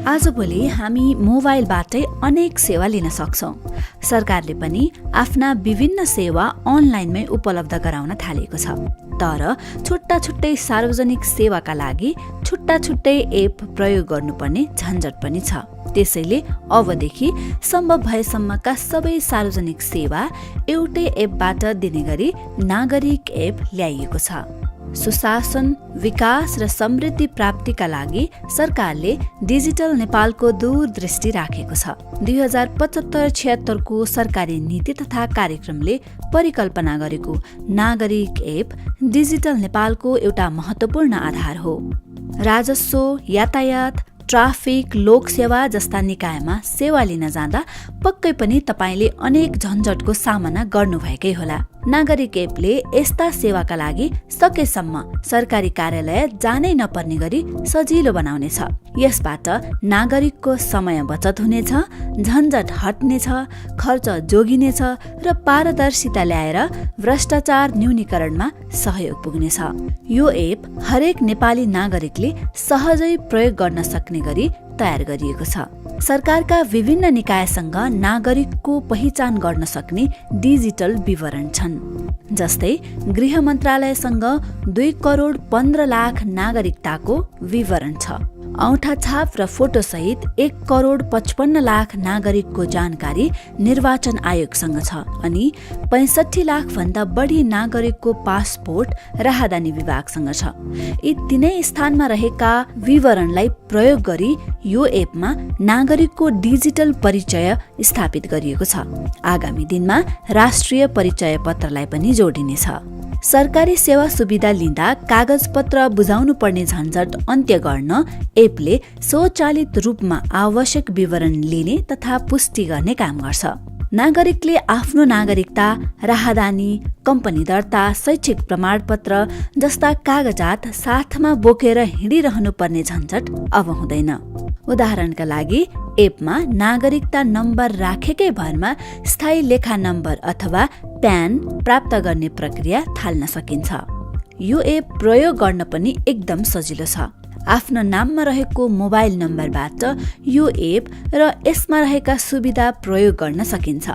आजभोलि हामी मोबाइलबाटै अनेक सेवा लिन सक्छौं। सरकारले पनि आफ्ना विभिन्न सेवा अनलाइनमै उपलब्ध गराउन थालेको छ। तर छुट्टा छुट्टै सार्वजनिक सेवाका लागि छुट्टा छुट्टै एप प्रयोग गर्नुपर्ने झन्झट पनि छ। त्यसैले अबदेखि सम्भव भएसम्मका सबै सार्वजनिक सेवा एउटै एपबाट दिने गरी नागरिक एप ल्याइएको छ। सुशासन, विकास र समृद्धि प्राप्तिका लागि सरकारले डिजिटल नेपालको दूरदृष्टि राखेको छ। 2075-76 को सरकारी नीति तथा कार्यक्रमले परिकल्पना गरेको नागरिक एप डिजिटल नेपालको एउटा महत्त्वपूर्ण आधार हो। राजस्व, यातायात, ट्राफिक, लोकसेवा जस्ता निकायमा सेवा लिन जाँदा पक्कै पनि तपाईले अनेक झन्झटको सामना गर्नुभएकै होला। नागरिक एपले यस्ता सेवाका लागि सकेसम्म सरकारी कार्यालय जानै नपर्ने गरी सजिलो बनाउनेछ। यसबाट नागरिकको समय बचत हुनेछ, झन्झट हट्नेछ, खर्च जोगिनेछ र पारदर्शिता ल्याएर भ्रष्टाचार न्यूनीकरणमा सहयोग पुग्नेछ। यो एप हरेक नेपाली नागरिकले सहजै प्रयोग गर्न सक्ने गरी तयार गरिएको छ। सरकारका विभिन्न निकायसँग नागरिकको पहिचान गर्न सक्ने डिजिटल विवरण छन्। जस्तै गृह मन्त्रालयसँग 2,15,00,000 नागरिकताको विवरण छ। औंठा छाप र फोटो सहित 1,55,00,000 नागरिकको जानकारी निर्वाचन आयोगसँग छ। अनि 65 लाख भन्दा बढी नागरिकको पासपोर्ट राहदानी विभागसँग छ। यी तीनै स्थानमा रहेका विवरणलाई प्रयोग गरी यो एपमा नागरिकको डिजिटल परिचय स्थापित गरिएको छ। आगामी दिनमा राष्ट्रिय परिचय पत्रलाई पनि जोडिनेछ। सरकारी सेवा सुविधा लिँदा कागजपत्र बुझाउनु पर्ने झन्झट अन्त्य गर्न एपले स्वचालित रूपमा आवश्यक विवरण लिने तथा पुष्टि गर्ने काम गर्छ। नागरिकले आफ्नो नागरिकता, राहदानी, कम्पनी दर्ता, शैक्षिक प्रमाणपत्र जस्ता कागजात साथमा बोकेर हिँडिरहनु पर्ने झन्झट अब हुँदैन। उदाहरणका लागि एपमा नागरिकता नम्बर राखेकै भरमा स्थायी लेखा नम्बर अथवा प्यान प्राप्त गर्ने प्रक्रिया थाल्न सकिन्छ। यो एप प्रयोग गर्न पनि एकदम सजिलो छ। आफ्नो नाममा रहेको मोबाइल नम्बरबाट यो एप र यसमा रहेका सुविधा प्रयोग गर्न सकिन्छ।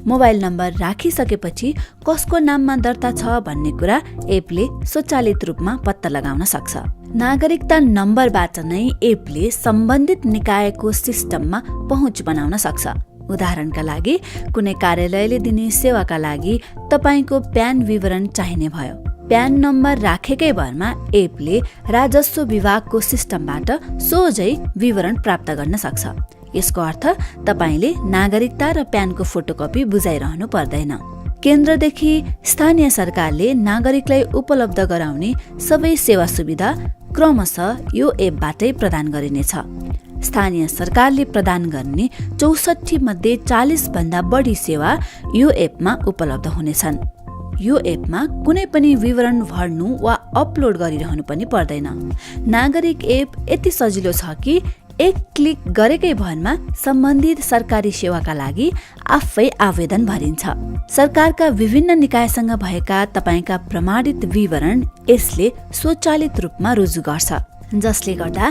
मोबाइल नम्बर राखिसकेपछि कसको नाममा दर्ता छ भन्ने कुरा एपले स्वचालित रूपमा पत्ता लगाउन सक्छ। नागरिकता नम्बरबाट नै एपले सम्बन्धित निकायको सिस्टममा पहुँच बनाउन सक्छ। उदाहरणका लागि कुनै कार्यालयले दिने सेवाका लागि तपाईको प्यान विवरण चाहिने भयो। प्यान नम्बर राखेकै भरमा एपले राजस्व विभागको सिस्टमबाट सोझै विवरण प्राप्त गर्न सक्छ। यसको अर्थ तपाईले नागरिकता र प्यानको फोटोकपी बुझाइरहनु पर्दैन। केन्द्रदेखि स्थानीय सरकारले नागरिकलाई उपलब्ध गराउने सबै सेवा सुविधा क्रमशः यो एपबाटै प्रदान गरिनेछ। स्थानीय सरकारले प्रदान गर्ने 64 मध्ये 40 भन्दा बढी सेवा यो एपमा उपलब्ध हुनेछन्। यो एपमा कुनै पनि विवरण भर्नु वा अपलोड गरिरहनु पनि पर्दैन। नागरिक एप यति सजिलो छ कि एक क्लिक गरेकै भरमा सम्बन्धित सरकारी सेवाका लागि आफै आवेदन भरिन्छ। सरकारका विभिन्न निकायसँग भएका तपाईका प्रमाणित विवरण यसले स्वचालित रूपमा रुजु गर्छ, जसले गर्दा